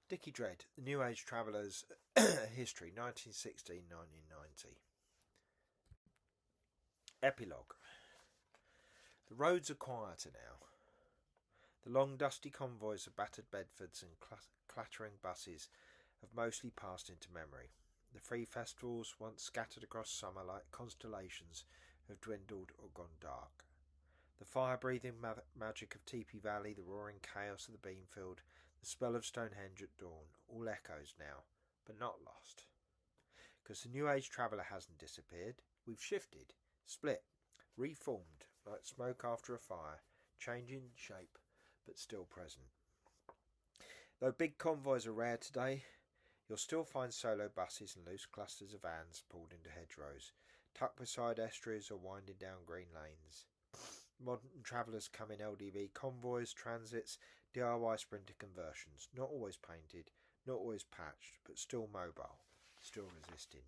Dickie Dread, The New Age Traveller's History, 1916-1990. Epilogue. The roads are quieter now. The long dusty convoys of battered Bedfords and clattering buses have mostly passed into memory. The free festivals, once scattered across summer like constellations, have dwindled or gone dark. The fire-breathing magic of Teepee Valley, the roaring chaos of the Beanfield, the spell of Stonehenge at dawn, all echoes now, but not lost. Because the New Age traveller hasn't disappeared. We've shifted, split, reformed, like smoke after a fire, changing shape, but still present. Though big convoys are rare today, you'll still find solo buses and loose clusters of vans pulled into hedgerows, tucked beside estuaries or winding down green lanes. Modern travellers come in LDV convoys, transits, DIY sprinter conversions, not always painted, not always patched, but still mobile, still resisting.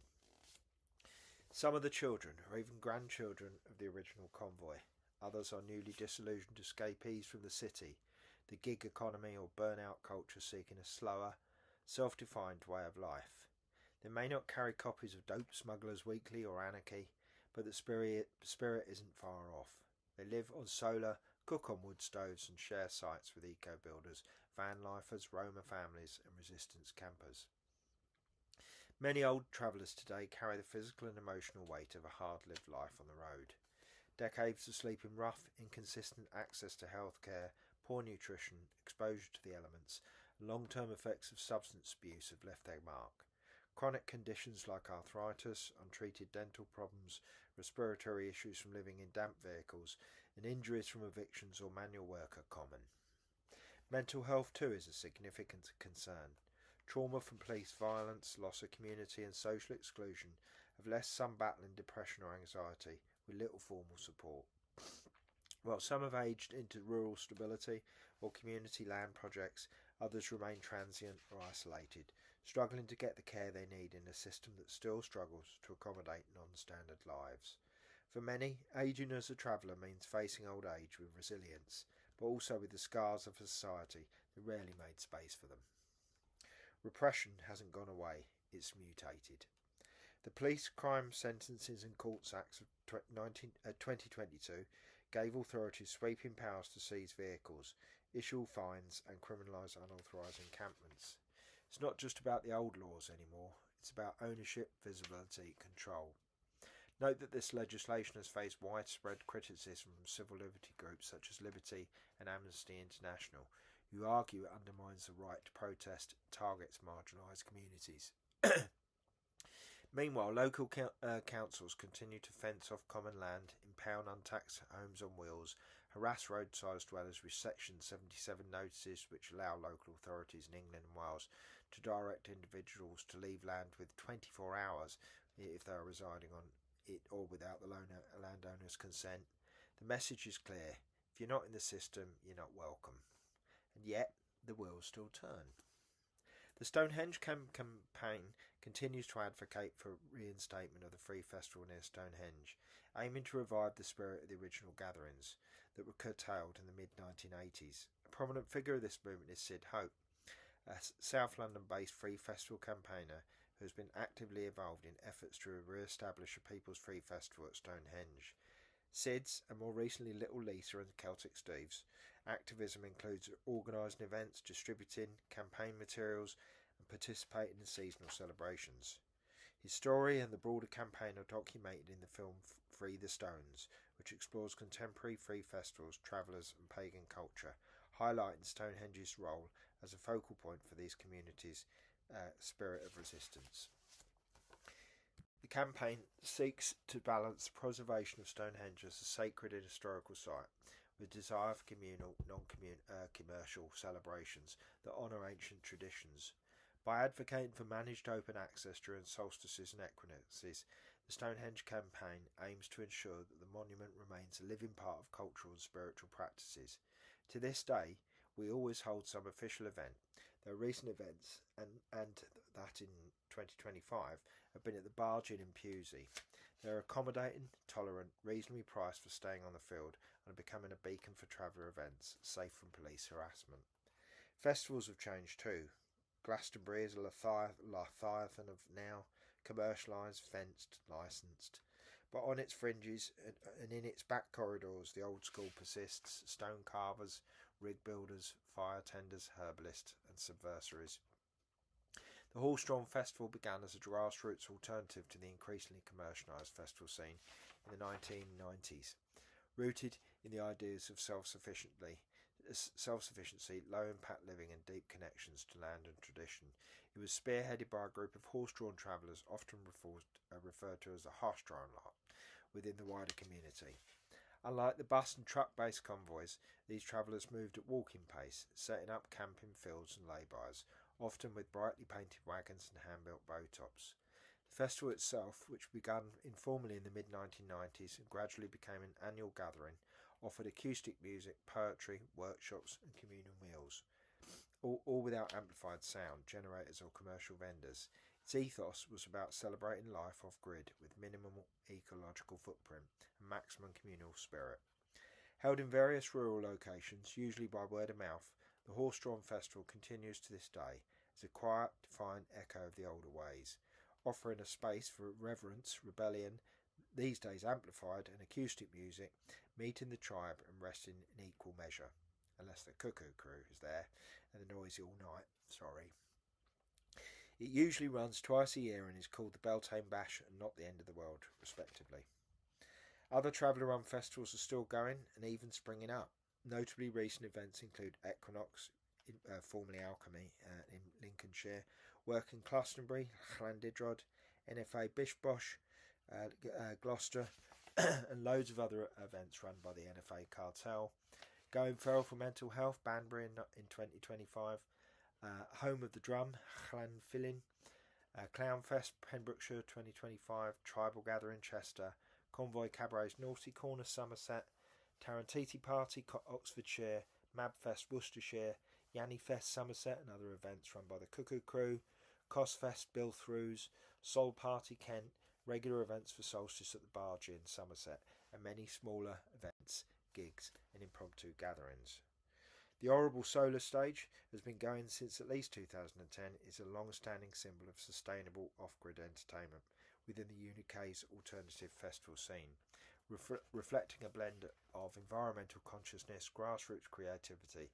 Some are the children, or even grandchildren of the original convoy. Others are newly disillusioned escapees from the city, the gig economy or burnout culture seeking a slower, self-defined way of life. They may not carry copies of Dope Smugglers Weekly or Anarchy, but the spirit isn't far off. They live on solar, cook on wood stoves and share sites with eco-builders, van lifers, Roma families and resistance campers. Many old travellers today carry the physical and emotional weight of a hard-lived life on the road. Decades of sleeping rough, inconsistent access to healthcare, poor nutrition, exposure to the elements, and long-term effects of substance abuse have left their mark. Chronic conditions like arthritis, untreated dental problems, respiratory issues from living in damp vehicles, and injuries from evictions or manual work are common. Mental health too is a significant concern. Trauma from police violence, loss of community and social exclusion have left some battling depression or anxiety with little formal support. While some have aged into rural stability or community land projects, others remain transient or isolated, struggling to get the care they need in a system that still struggles to accommodate non-standard lives. For many, ageing as a traveller means facing old age with resilience, but also with the scars of a society that rarely made space for them. Repression hasn't gone away, it's mutated. The Police Crime Sentences and Courts Acts of 2022 gave authorities sweeping powers to seize vehicles, issue fines and criminalise unauthorised encampments. It's not just about the old laws anymore, it's about ownership, visibility, control. Note that this legislation has faced widespread criticism from civil liberty groups such as Liberty and Amnesty International, who argue it undermines the right to protest and targets marginalised communities. Meanwhile, local councils continue to fence off common land, impound untaxed homes on wheels, harass roadside dwellers with Section 77 notices which allow local authorities in England and Wales to direct individuals to leave land with 24 hours if they are residing on it or without the landowner's consent. The message is clear. If you're not in the system, you're not welcome. And yet, the wheels still turn. The Stonehenge campaign continues to advocate for reinstatement of the Free Festival near Stonehenge, aiming to revive the spirit of the original gatherings that were curtailed in the mid-1980s. A prominent figure of this movement is Sid Hope, a South London-based Free Festival campaigner who has been actively involved in efforts to re-establish a People's Free Festival at Stonehenge. Sid's, and more recently Little Lisa and the Celtic Steves, activism includes organising events, distributing campaign materials and participating in seasonal celebrations. His story and the broader campaign are documented in the film Free the Stones, which explores contemporary free festivals, travellers and pagan culture, highlighting Stonehenge's role as a focal point for these communities' spirit of resistance. The campaign seeks to balance the preservation of Stonehenge as a sacred and historical site with desire for communal, non-commercial celebrations that honour ancient traditions. By advocating for managed open access during solstices and equinoxes, the Stonehenge campaign aims to ensure that the monument remains a living part of cultural and spiritual practices. To this day, we always hold some official event. There are recent events, and that in 2025, have been at the Barge Inn in Pewsey. They're accommodating, tolerant, reasonably priced for staying on the field, and are becoming a beacon for traveller events, safe from police harassment. Festivals have changed too. Glastonbury is a Leviathan of now, commercialised, fenced, licensed. But on its fringes and in its back corridors, the old school persists: stone carvers, rig builders, fire tenders, herbalists, and subversaries. The Horse-Drawn Festival began as a grassroots alternative to the increasingly commercialised festival scene in the 1990s, rooted in the ideas of self-sufficiency, low-impact living and deep connections to land and tradition. It was spearheaded by a group of horse-drawn travellers, often referred to as the horse-drawn lot, within the wider community. Unlike the bus and truck-based convoys, these travellers moved at walking pace, setting up camp in fields and lay-bys, often with brightly painted wagons and hand-built bow-tops. The festival itself, which began informally in the mid-1990s and gradually became an annual gathering, offered acoustic music, poetry, workshops and communal meals, all without amplified sound, generators or commercial vendors. Its ethos was about celebrating life off-grid with minimal ecological footprint and maximum communal spirit. Held in various rural locations, usually by word of mouth, the Horse-Drawn Festival continues to this day as a quiet, defiant echo of the older ways, offering a space for reverence, rebellion, these days amplified, and acoustic music, meeting the tribe and resting in equal measure, unless the cuckoo crew is there and they're noisy all night. Sorry. It usually runs twice a year and is called the Beltane Bash and Not the End of the World, respectively. Other traveller-run festivals are still going and even springing up. Notably recent events include Equinox, formerly Alchemy, in Lincolnshire, Work in Glastonbury, Llandudrod, NFA Bishbosh, Gloucester, and loads of other events run by the NFA cartel. Going Feral for Mental Health, Banbury in 2025, Home of the Drum, Llanfillin, Clownfest, Pembrokeshire 2025, Tribal Gathering, Chester, Convoy Cabarets, Naughty Corner, Somerset, Tarantiti Party, Oxfordshire, Mabfest, Worcestershire, Yanni Fest, Somerset, and other events run by the Cuckoo Crew, Cosfest, Bill Through, Soul Party, Kent, regular events for Solstice at the Bargee in Somerset, and many smaller events, gigs, and impromptu gatherings. The Horrible Solar Stage has been going since at least 2010. Is a long-standing symbol of sustainable off-grid entertainment within the UK's alternative festival scene, reflecting a blend of environmental consciousness, grassroots creativity.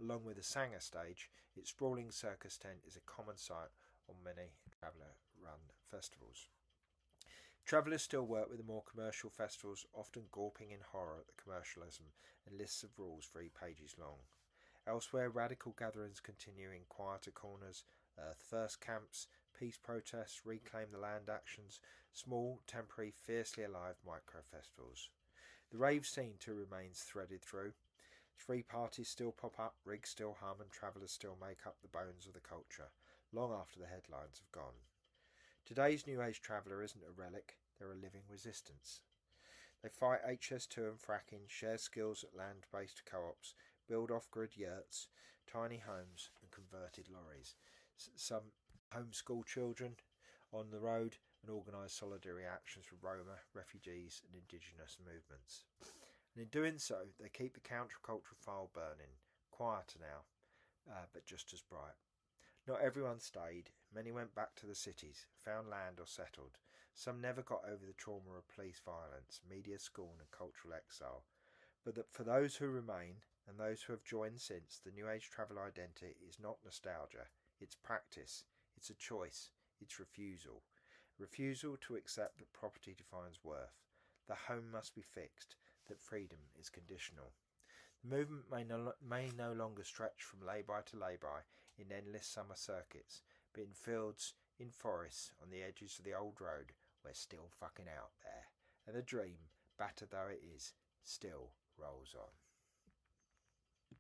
Along with the Sanger Stage, its sprawling circus tent is a common sight on many traveller-run festivals. Travellers still work with the more commercial festivals, often gawping in horror at the commercialism and lists of rules 3 pages long. Elsewhere, radical gatherings continue in quieter corners, Earth First camps, peace protests, reclaim the land actions, small, temporary, fiercely alive micro-festivals. The rave scene too remains threaded through. 3 parties still pop up, rigs still hum, and travellers still make up the bones of the culture, long after the headlines have gone. Today's New Age traveller isn't a relic, they're a living resistance. They fight HS2 and fracking, share skills at land-based co-ops, build off-grid yurts, tiny homes and converted lorries. Some homeschool children on the road and organise solidarity actions for Roma, refugees and indigenous movements. And in doing so, they keep the countercultural fire burning, quieter now, but just as bright. Not everyone stayed. Many went back to the cities, found land or settled. Some never got over the trauma of police violence, media scorn and cultural exile. But for those who remain, and those who have joined since, the New Age travel identity is not nostalgia, it's practice, it's a choice, it's refusal. Refusal to accept that property defines worth, the home must be fixed, that freedom is conditional. The movement may no longer stretch from lay-by to lay-by in endless summer circuits, but in fields, in forests, on the edges of the old road, we're still fucking out there, and the dream, battered though it is, still rolls on.